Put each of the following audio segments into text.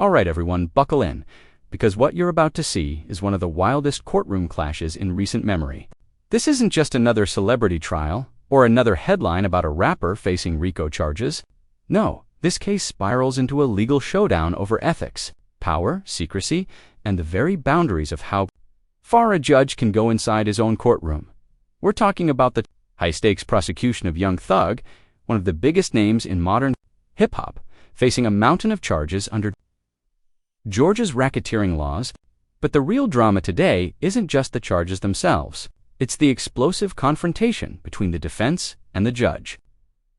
Alright everyone, buckle in, because what you're about to see is one of the wildest courtroom clashes in recent memory. This isn't just another celebrity trial, or another headline about a rapper facing RICO charges. No, this case spirals into a legal showdown over ethics, power, secrecy, and the very boundaries of how far a judge can go inside his own courtroom. We're talking about the high-stakes prosecution of Young Thug, one of the biggest names in modern hip-hop, facing a mountain of charges under Georgia's racketeering laws. But the real drama today isn't just the charges themselves. It's the explosive confrontation between the defense and the judge,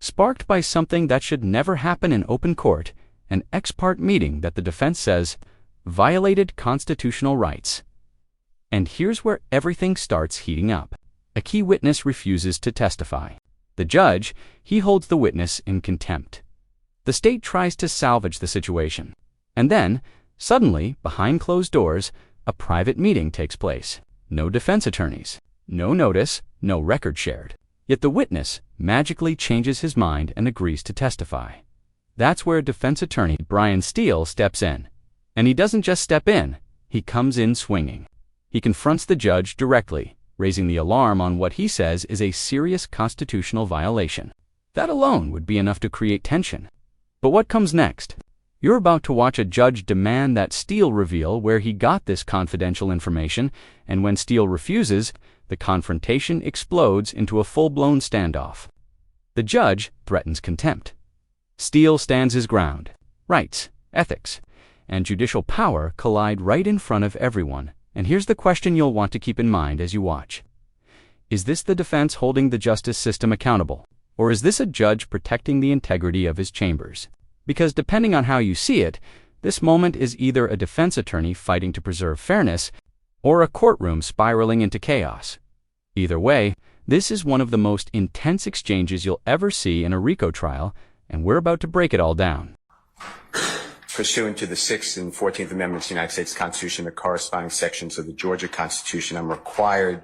sparked by something that should never happen in open court, an ex parte meeting that the defense says violated constitutional rights. And here's where everything starts heating up. A key witness refuses to testify. The judge, he holds the witness in contempt. The state tries to salvage the situation. And then, suddenly, behind closed doors, a private meeting takes place. No defense attorneys, no notice, no record shared. Yet the witness magically changes his mind and agrees to testify. That's where defense attorney Brian Steele steps in. And he doesn't just step in, he comes in swinging. He confronts the judge directly, raising the alarm on what he says is a serious constitutional violation. That alone would be enough to create tension. But what comes next? You're about to watch a judge demand that Steele reveal where he got this confidential information, and when Steele refuses, the confrontation explodes into a full-blown standoff. The judge threatens contempt. Steele stands his ground. Rights, ethics, and judicial power collide right in front of everyone. And here's the question you'll want to keep in mind as you watch. Is this the defense holding the justice system accountable? Or is this a judge protecting the integrity of his chambers? Because depending on how you see it, this moment is either a defense attorney fighting to preserve fairness, or a courtroom spiraling into chaos. Either way, this is one of the most intense exchanges you'll ever see in a RICO trial, and we're about to break it all down. Pursuant to the 6th and 14th Amendments of the United States Constitution, the corresponding sections of the Georgia Constitution, I'm required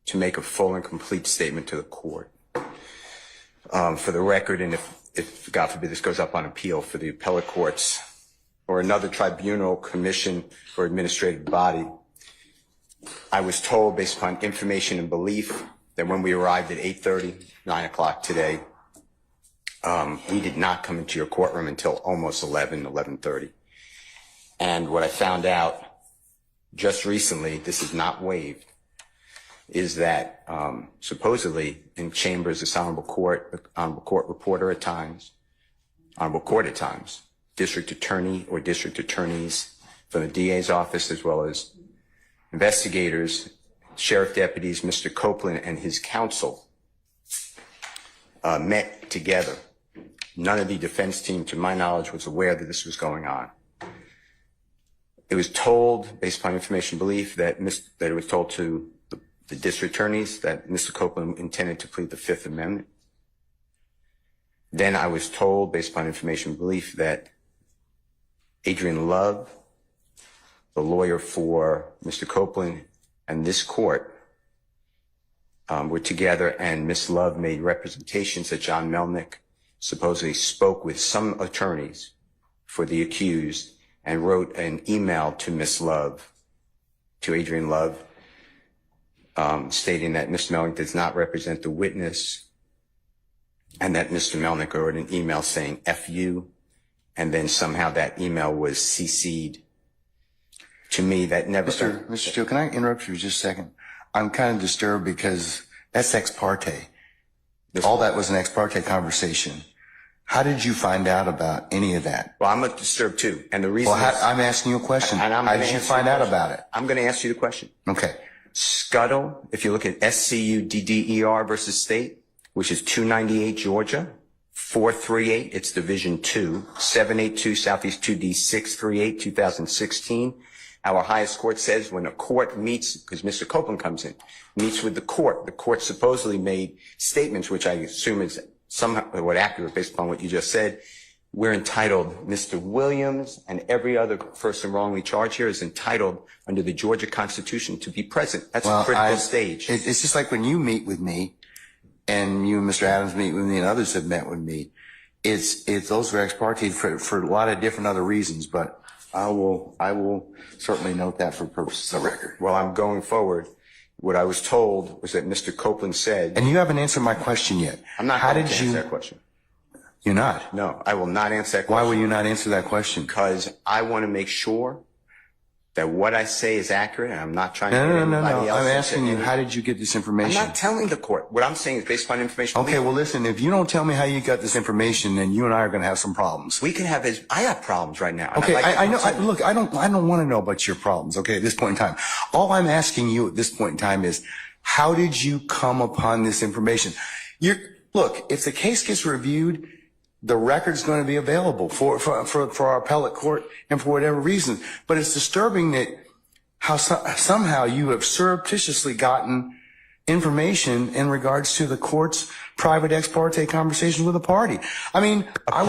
to make a full and complete statement to the court. For the record, and if God forbid this goes up on appeal for the appellate courts or another tribunal, commission, or administrative body, I was told, based upon information and belief, that when we arrived at 8:30, 9 o'clock today, we did not come into your courtroom until almost 11:30. And what I found out just recently, this is not waived, is that supposedly in chambers, this honorable court reporter at times, honorable court at times, district attorney or district attorneys from the DA's office, as well as investigators, sheriff deputies, Mr. Copeland and his counsel met together. None of the defense team, to my knowledge, was aware that this was going on. It was told, based upon information belief, that it was told to the district attorneys that Mr. Copeland intended to plead the Fifth Amendment. Then I was told, based upon information belief, that Adrian Love, the lawyer for Mr. Copeland, and this court were together, and Ms. Love made representations that John Melnick supposedly spoke with some attorneys for the accused and wrote an email to Ms. Love, to Adrian Love, stating that Mr. Melnick does not represent the witness, and that Mr. Melnick wrote an email saying F you, and then somehow that email was CC'd to me. That never... Mr. Steele, can I interrupt you just a second? I'm kind of disturbed because that's ex parte. All that was an ex parte conversation. How did you find out about any of that? Well, I'm disturbed too. And the reason I'm asking you a question. How did you find out about it? I'm going to ask you the question. Okay. Scuttle, if you look at SCUDDER versus State, which is 298 Georgia, 438, it's Division 2, 782 Southeast 2D 638, 2016. Our highest court says when a court meets, because Mr. Copeland comes in, meets with the court supposedly made statements, which I assume is somewhat accurate based upon what you just said. We're entitled, Mr. Williams and every other person wrongly charged here is entitled under the Georgia Constitution to be present. That's a critical stage. It's just like when you meet with me and you and Mr. Adams meet with me and others have met with me. it's those are ex parte for a lot of different other reasons, but I will certainly note that for purposes of the record. Well, I'm going forward. What I was told was that Mr. Copeland said. And you haven't answered my question yet. I'm not going to answer that question. You're not? No, I will not answer that question. Why will you not answer that question? Because I want to make sure that what I say is accurate, and I'm not trying to. No. I'm asking you, how did you get this information? I'm not telling the court. What I'm saying is based upon information. Okay, well, listen, if you don't tell me how you got this information, then you and I are going to have some problems. We can have I have problems right now. Okay, I know. Look, I don't want to know about your problems. Okay, at this point in time, all I'm asking you at this point in time is, how did you come upon this information? Look, if the case gets reviewed, the record's going to be available for our appellate court and for whatever reason. But it's disturbing that how somehow you have surreptitiously gotten information in regards to the court's private ex parte conversation with a party. I mean, a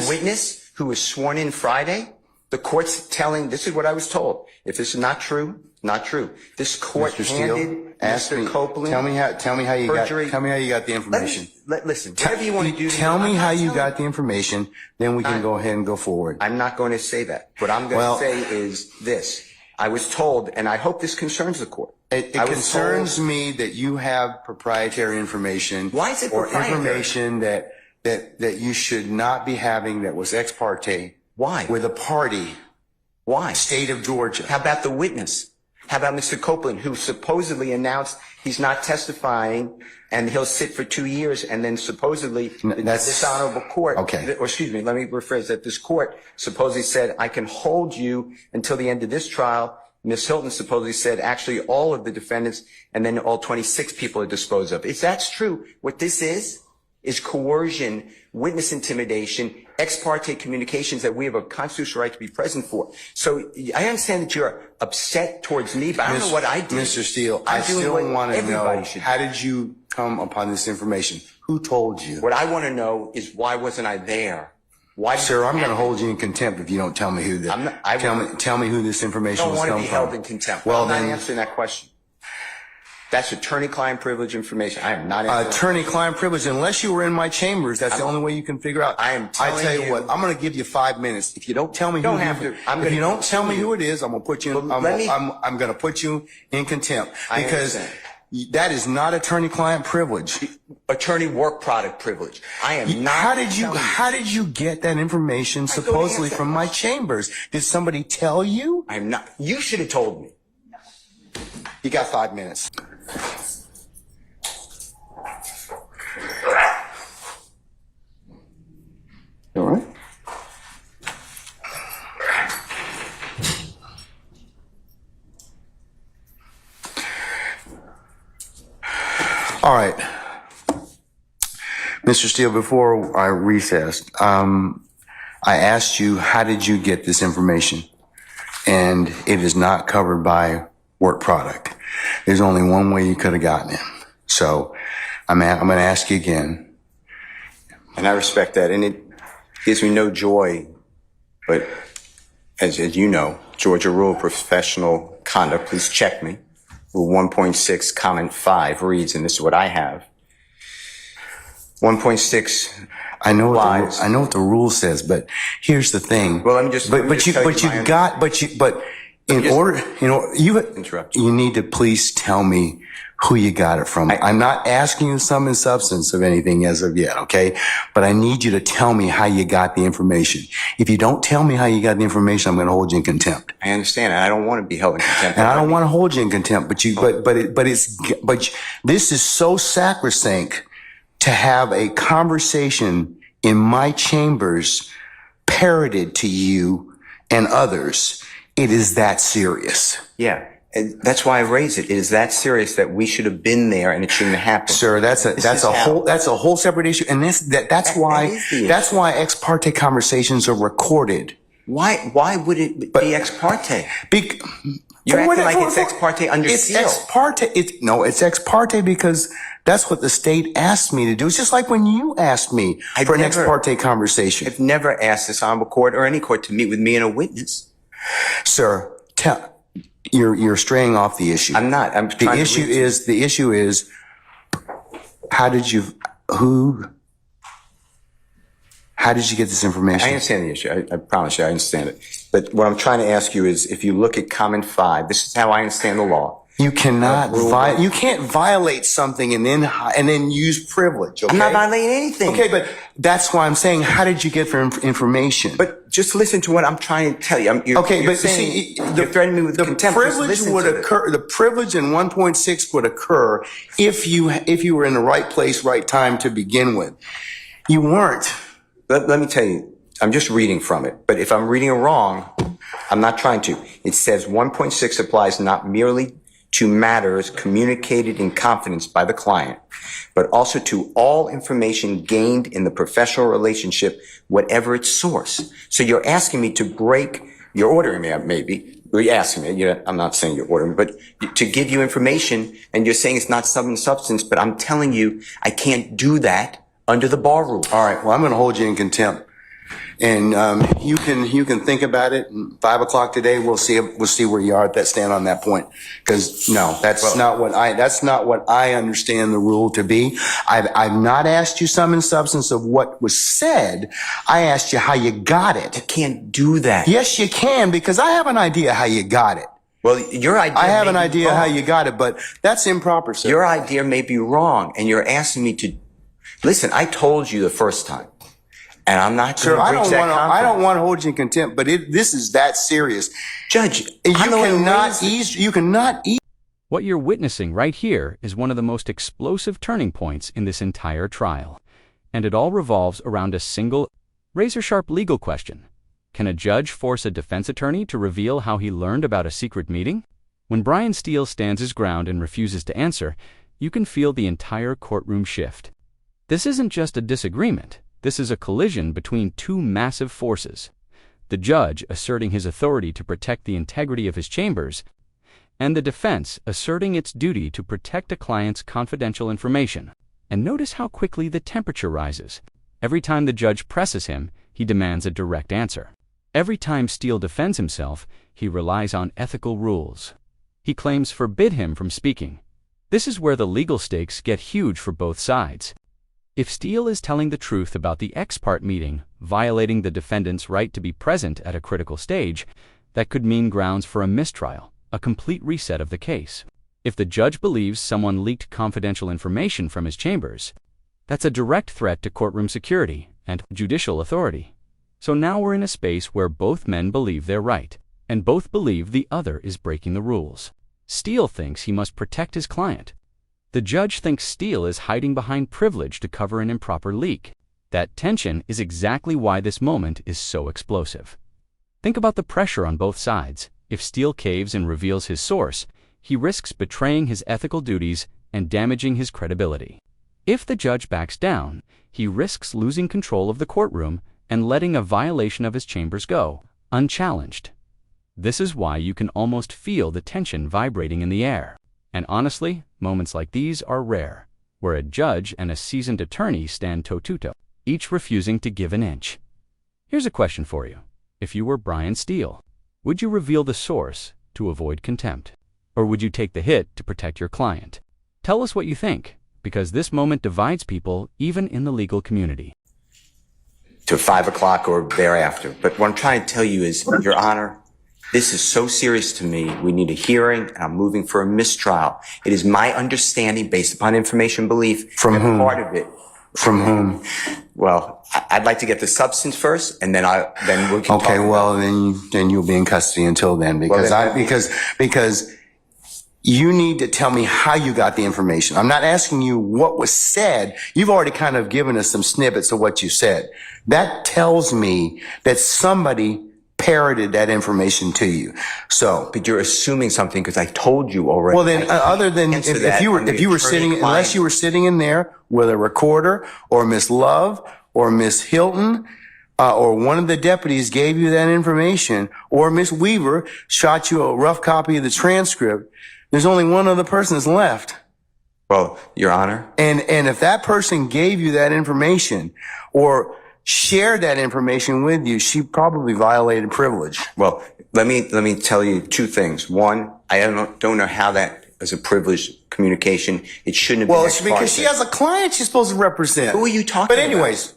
witness who was sworn in Friday. The court's telling. This is what I was told. If this is not true, not true. This court handed Mr. Copeland. Tell me how you got the information. Listen, whatever you want to do. Tell me how you got the information, then we can go ahead and go forward. I'm not going to say that. What I'm going to say is this. I was told, and I hope this concerns the court. It concerns me that you have proprietary information. Why is it proprietary? Or information that you should not be having that was ex parte. Why? With a party. Why? State of Georgia. How about the witness? How about Mr. Copeland, who supposedly announced he's not testifying and he'll sit for 2 years, and then supposedly this honorable court, or excuse me, let me rephrase that. This court supposedly said, I can hold you until the end of this trial. Ms. Hilton supposedly said, actually, all of the defendants and then all 26 people are disposed of. If that's true, what this is coercion, witness intimidation, ex parte communications that we have a constitutional right to be present for. So I understand that you're upset towards me, but I don't know what I did. Mr. Steele, I still want to know, how did you come upon this information? Who told you? What I want to know is, why wasn't I there? Why? Sir, I'm going to hold you in contempt if you don't tell me who tell me who this information was coming from. I don't want to be held in contempt. Well, I'm not answering that question. That's attorney-client privilege information. I am not attorney-client privilege. Unless you were in my chambers, that's the only way you can figure out. I tell you what, I'm going to give you 5 minutes. If you don't tell me if you don't tell me who it is, I'm going to put you in, I'm going to put you in contempt, because that is not attorney-client privilege. Attorney work product privilege. I am not. How did you get that information supposedly from my chambers? Did somebody tell you? I'm not. You should have told me. You got 5 minutes. All right. All right. Mr. Steele, before I recessed, I asked you, how did you get this information? And it is not covered by work product. There's only one way you could have gotten it. So I'm going to ask you again. And I respect that. And it gives me no joy. But as you know, Georgia Rule of Professional Conduct, please check me. Rule 1.6, comment 5 reads, and this is what I have. 1.6. I know what the rule says, but here's the thing. Well, let me just. You need to please tell me who you got it from. I'm not asking you sum and substance of anything as of yet, okay? But I need you to tell me how you got the information. If you don't tell me how you got the information, I'm going to hold you in contempt. I understand, and I don't want to be held in contempt. And I don't want to hold you in contempt, but this is so sacrosanct to have a conversation in my chambers parroted to you and others. It is that serious. Yeah. And that's why I raise it. It is that serious that we should have been there, and it shouldn't have happened. Sir, that's a whole separate issue. And that's why ex parte conversations are recorded. Why would it be ex parte? You're acting like it's ex parte under seal. It's ex parte. It's ex parte because that's what the state asked me to do. It's just like when you asked me for an ex parte conversation. I've never asked this honorable court or any court to meet with me and a witness. Sir, you're straying off the issue. I'm not. The issue is, how did you, who How did you get this information? I understand the issue. I promise you, I understand it. But what I'm trying to ask you is, if you look at comment 5, this is how I understand the law. You cannot you can't violate something and then use privilege. Okay? I'm not violating anything. Okay, but that's why I'm saying, how did you get information? But just listen to what I'm trying to tell you. You're saying, you're threatening me with contempt. Privilege would occur. The privilege in 1.6 would occur if you were in the right place, right time to begin with. You weren't. Let me tell you. I'm just reading from it. But if I'm reading it wrong, I'm not trying to. It says 1.6 applies not merely to matters communicated in confidence by the client, but also to all information gained in the professional relationship, whatever its source. So you're asking me to break, you're ordering me, maybe, you're asking me, I'm not saying you're ordering, but to give you information, and you're saying it's not substance, but I'm telling you I can't do that under the bar rule. All right, well, I'm going to hold you in contempt. And you can think about it. 5 o'clock today, we'll see where you are at that stand on that point. Because no, that's not what I understand the rule to be. I've not asked you sum and substance of what was said. I asked you how you got it. I can't do that. Yes, you can, because I have an idea how you got it. Well, your idea. I have an idea how you got it, but that's improper, sir. Your idea may be wrong, and you're asking me to listen. I told you the first time. And I'm not going to breach that confidence. I don't want to hold you in contempt, but this is that serious. Judge, you cannot ease. What you're witnessing right here is one of the most explosive turning points in this entire trial. And it all revolves around a single, razor-sharp legal question. Can a judge force a defense attorney to reveal how he learned about a secret meeting? When Brian Steele stands his ground and refuses to answer, you can feel the entire courtroom shift. This isn't just a disagreement. This is a collision between two massive forces. The judge asserting his authority to protect the integrity of his chambers, and the defense asserting its duty to protect a client's confidential information. And notice how quickly the temperature rises. Every time the judge presses him, he demands a direct answer. Every time Steele defends himself, he relies on ethical rules. He claims forbid him from speaking. This is where the legal stakes get huge for both sides. If Steele is telling the truth about the ex parte meeting, violating the defendant's right to be present at a critical stage, that could mean grounds for a mistrial, a complete reset of the case. If the judge believes someone leaked confidential information from his chambers, that's a direct threat to courtroom security and judicial authority. So now we're in a space where both men believe they're right, and both believe the other is breaking the rules. Steele thinks he must protect his client. The judge thinks Steele is hiding behind privilege to cover an improper leak. That tension is exactly why this moment is so explosive. Think about the pressure on both sides. If Steele caves and reveals his source, he risks betraying his ethical duties and damaging his credibility. If the judge backs down, he risks losing control of the courtroom and letting a violation of his chambers go, unchallenged. This is why you can almost feel the tension vibrating in the air. And honestly, moments like these are rare, where a judge and a seasoned attorney stand toe-to-toe, each refusing to give an inch. Here's a question for you. If you were Brian Steele, would you reveal the source to avoid contempt? Or would you take the hit to protect your client? Tell us what you think, because this moment divides people even in the legal community. To 5 o'clock or thereafter. But what I'm trying to tell you is, Your Honor, this is so serious to me. We need a hearing, and I'm moving for a mistrial. It is my understanding, based upon information belief, from whom? Part of it. From whom? Well, I'd like to get the substance first, and then we can Okay, talk well, then you'll be in custody until then, because because you need to tell me how you got the information. I'm not asking you what was said. You've already kind of given us some snippets of what you said. That tells me that somebody parroted that information to you. So, but you're assuming something because I told you already. Well, then, other than if you were sitting, unless you were sitting in there with a recorder, or Miss Love, or Miss Hilton, or one of the deputies gave you that information, or Miss Weaver shot you a rough copy of the transcript, there's only one other person that's left. Well, Your Honor. And if that person gave you that information, or shared that information with you, she probably violated privilege. Well, let me tell you two things. One, I don't know how that is a privileged communication. It shouldn't have been. Well, it's because she has a client she's supposed to represent. Who are you talking about? But anyways,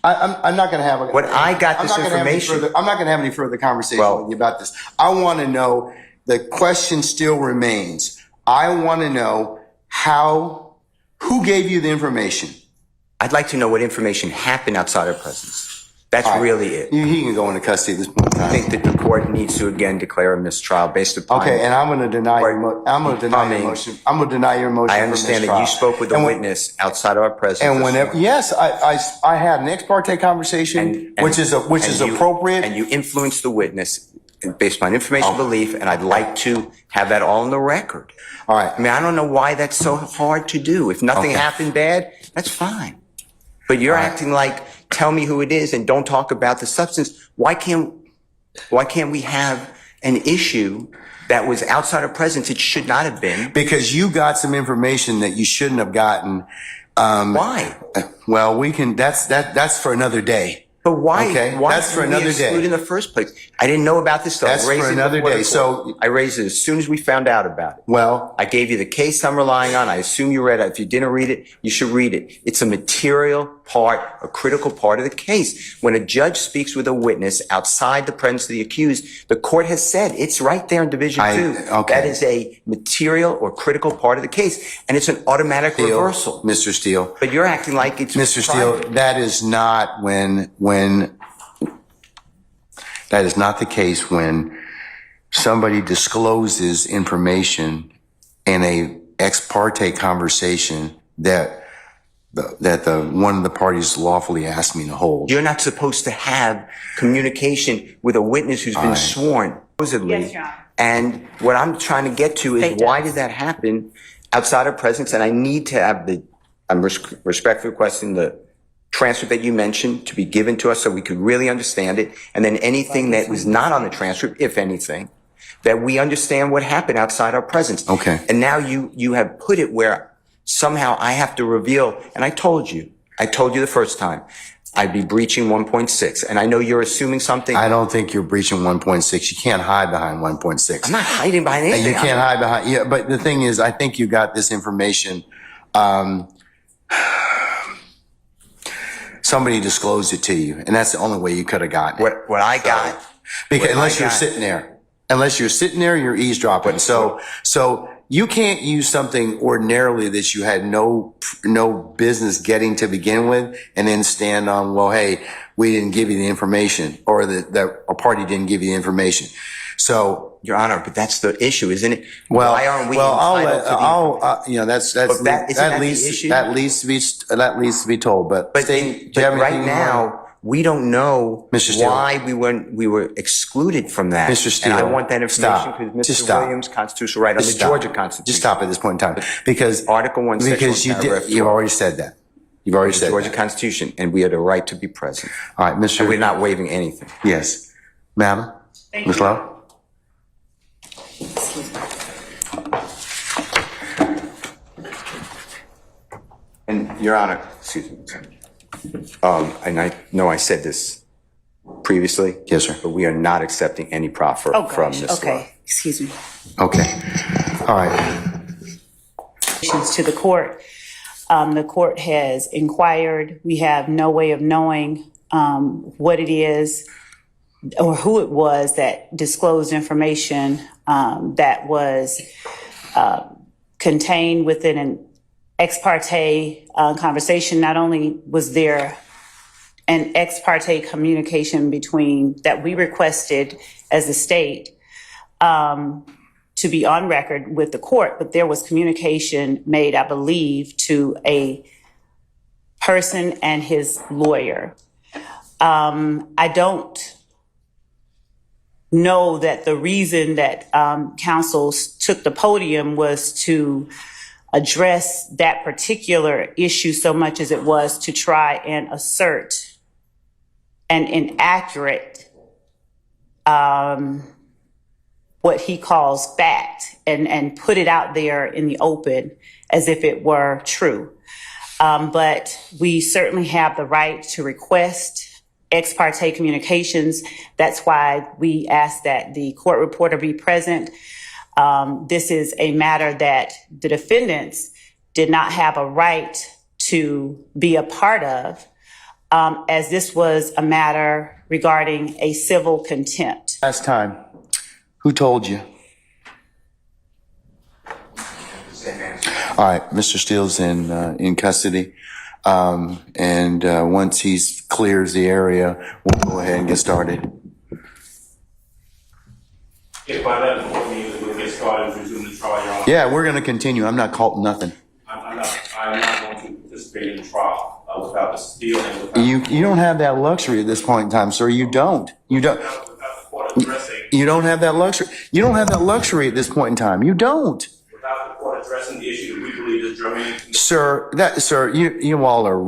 I'm not going to have a. What I got this information. I'm not going to have any further conversation with you about this. I want to know. The question still remains. I want to know who gave you the information. I'd like to know what information happened outside our presence. That's really it. He can go into custody at this point in time. I think that the court needs to again declare a mistrial based upon. Okay, and I'm going to deny your motion. I'm going to deny your motion. I understand that you spoke with a witness outside of our presence. And whenever, yes, I had an ex parte conversation, which is appropriate. And you influenced the witness based on information belief, and I'd like to have that all on the record. All right. I mean, I don't know why that's so hard to do. If nothing happened bad, that's fine. But you're acting like, tell me who it is and don't talk about the substance. Why can't we have an issue that was outside of presence? It should not have been. Because you got some information that you shouldn't have gotten. Why? Well, that's for another day. But why? Okay, why that's for another day. In the first place, I didn't know about this stuff. That's for another day. So I raised it as soon as we found out about it. Well, I gave you the case I'm relying on. I assume you read it. If you didn't read it, you should read it. It's a material part, a critical part of the case. When a judge speaks with a witness outside the presence of the accused, the court has said it's right there in Division 2. That is a material or critical part of the case, and it's an automatic reversal. Mr. Steele. But you're acting like it's Mr. Steele, that is not that is not the case when somebody discloses information in a ex parte conversation that one of the parties lawfully asked me to hold. You're not supposed to have communication with a witness who's been sworn, supposedly. Yes, Your Honor. And what I'm trying to get to is why did that happen outside of presence? And I need to have I'm respectfully requesting the transcript that you mentioned to be given to us so we could really understand it. And then anything that was not on the transcript, if anything, that we understand what happened outside our presence. Okay. And now you have put it where somehow I have to reveal, and I told you the first time, I'd be breaching 1.6. And I know you're assuming something. I don't think you're breaching 1.6. You can't hide behind 1.6. I'm not hiding behind anything. You can't hide behind, yeah, but the thing is, I think you got this information, somebody disclosed it to you, and that's the only way you could have gotten it. What I got. Because unless you're sitting there, you're eavesdropping. So you can't use something ordinarily that you had no business getting to begin with, and then stand on, well, hey, we didn't give you the information, or that a party didn't give you the information. So, Your Honor, but that's the issue, isn't it? Well, why aren't we that needs to be told. But right now, we don't know Mr. Steele, why we were excluded from that. Mr. Steele, and I want that information because Mr. Williams' constitutional right on the Georgia Constitution. Just stop at this point in time, because Article 1, you've already said that. You've already said Georgia that. Constitution, and we have the right to be present. All right, Mr. And we're not waiving anything. Yes, Madam, Ms. Lowe. And Your Honor, excuse me. And I know I said this previously. Yes, sir. But we are not accepting any proffer from Ms. Lowe. Excuse me. Okay. All right. To the court. The court has inquired. We have no way of knowing what it is or who it was that disclosed information that was contained within an ex parte conversation. Not only was there an ex parte communication between that we requested as a state to be on record with the court, but there was communication made, I believe, to a person and his lawyer. I don't know that the reason that counsel took the podium was to address that particular issue so much as it was to try and assert an inaccurate what he calls fact and put it out there in the open as if it were true. But we certainly have the right to request ex parte communications. That's why we ask that the court reporter be present. This is a matter that the defendants did not have a right to be a part of. as this was a matter regarding a civil contempt. Last time, who told you? All right, Mr. Steele's in custody. Once he clears the area, we'll go ahead and get started. If by that point means we'll get started and resume the trial, Your Honor. Yeah, we're going to continue. I'm not caught nothing. I'm not going to participate in the trial without the Steele and without You don't have that luxury at this point in time, sir. You don't. without the court addressing You don't have that luxury. You don't have that luxury at this point in time. You don't. without the court addressing the issue that we believe is germane. Sir, you all are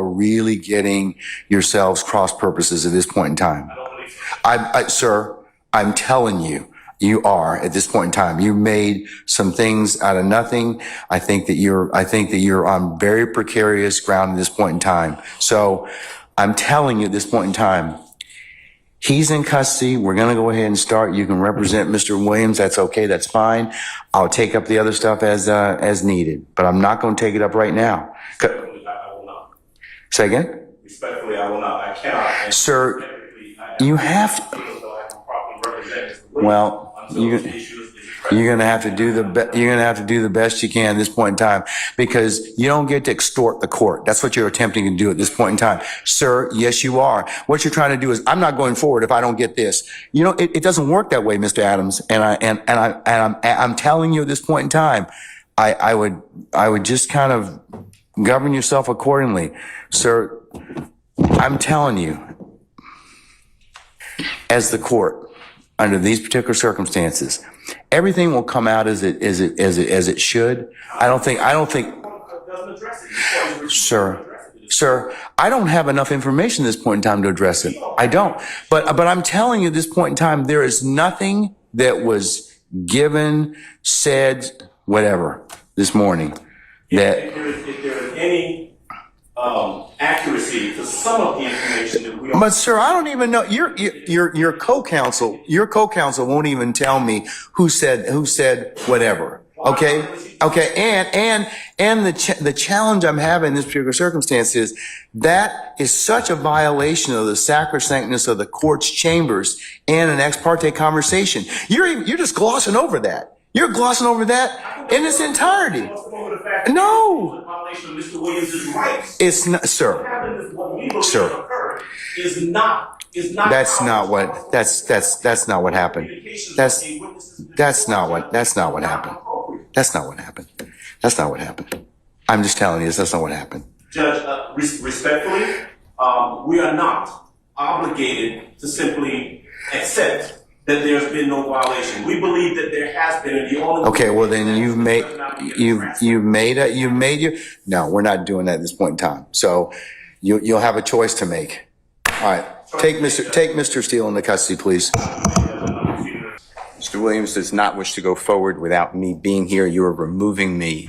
really getting yourselves cross purposes at this point in time. I don't believe so. Sir, I'm telling you, you are at this point in time. You made some things out of nothing. I think that you're on very precarious ground at this point in time. So I'm telling you at this point in time, he's in custody. We're going to go ahead and start. You can represent Mr. Williams. That's okay. That's fine. I'll take up the other stuff as needed, but I'm not going to take it up right now. Respectfully, I will not. Say again? Respectfully, I will not. I cannot. And Sir, technically, you have to. feel as though I can properly represent Mr. Williams Well, until you- the issue is You're gonna have to do the best you can at this point in time, because you don't get to extort the court. That's what you're attempting to do at this point in time, sir. Yes, you are. What you're trying to do is, I'm not going forward if I don't get this. You know, it doesn't work that way, Mr. Adams. And I'm telling you at this point in time, I would just kind of govern yourself accordingly, sir. I'm telling you, as the court, under these particular circumstances, everything will come out as it should. I don't think, doesn't address it. sir, I don't have enough information at this point in time to address it. I don't. But I'm telling you at this point in time, there is nothing that was given, said, whatever, this morning that. If there is any accuracy to some of the information that we are. But sir, I don't even know. Your co-counsel won't even tell me who said whatever. Okay. And the challenge I'm having in this particular circumstance is that is such a violation of the sacrosanctness of the court's chambers and an ex parte conversation. You're just glossing over that. You're glossing over that in its entirety. No. Mr. Williams' rights. It's not, sir. Sir. Is not. That's not what happened. That's not what happened. I'm just telling you, that's not what happened. Judge, respectfully, we are not obligated to simply accept that there's been no violation. We believe that there has been, and the only. Okay, well then you've made your. No, we're not doing that at this point in time. So you'll have a choice to make. All right, take Mr. Steele into custody, please. Mr. Williams does not wish to go forward without me being here. You are removing me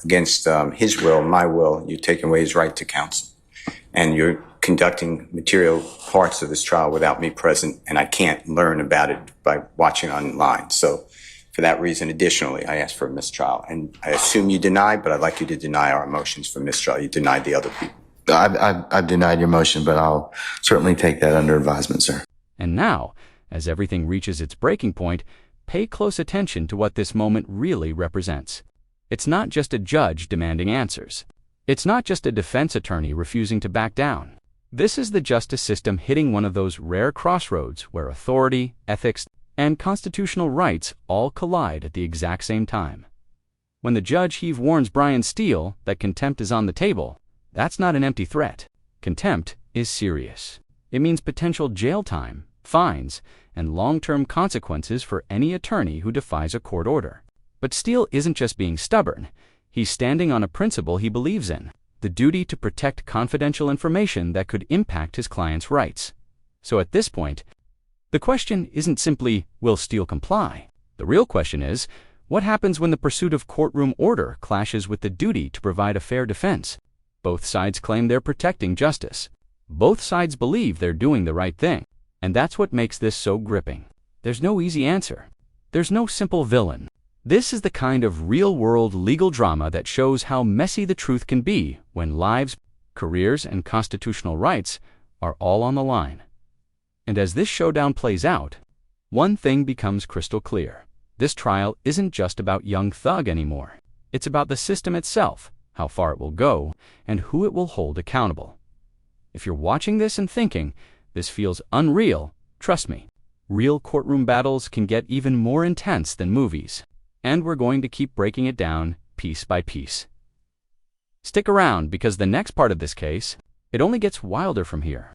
against his will, my will. You're taking away his right to counsel. And you're conducting material parts of this trial without me present, and I can't learn about it by watching online. So for that reason, additionally, I ask for a mistrial. And I assume you deny, but I'd like you to deny our motions for mistrial. You denied the other people. I've denied your motion, but I'll certainly take that under advisement, sir. And now, as everything reaches its breaking point, pay close attention to what this moment really represents. It's not just a judge demanding answers. It's not just a defense attorney refusing to back down. This is the justice system hitting one of those rare crossroads where authority, ethics, and constitutional rights all collide at the exact same time. When the judge warns Brian Steele that contempt is on the table, that's not an empty threat. Contempt is serious. It means potential jail time, fines, and long-term consequences for any attorney who defies a court order. But Steele isn't just being stubborn. He's standing on a principle he believes in, the duty to protect confidential information that could impact his client's rights. So at this point, the question isn't simply, will Steele comply? The real question is, what happens when the pursuit of courtroom order clashes with the duty to provide a fair defense? Both sides claim they're protecting justice. Both sides believe they're doing the right thing. And that's what makes this so gripping. There's no easy answer. There's no simple villain. This is the kind of real-world legal drama that shows how messy the truth can be when lives careers, and constitutional rights are all on the line. And as this showdown plays out, one thing becomes crystal clear. This trial isn't just about young Thug anymore. It's about the system itself, how far it will go, and who it will hold accountable. If you're watching this and thinking, this feels unreal, trust me, real courtroom battles can get even more intense than movies. And we're going to keep breaking it down piece by piece. Stick around, because the next part of this case, it only gets wilder from here.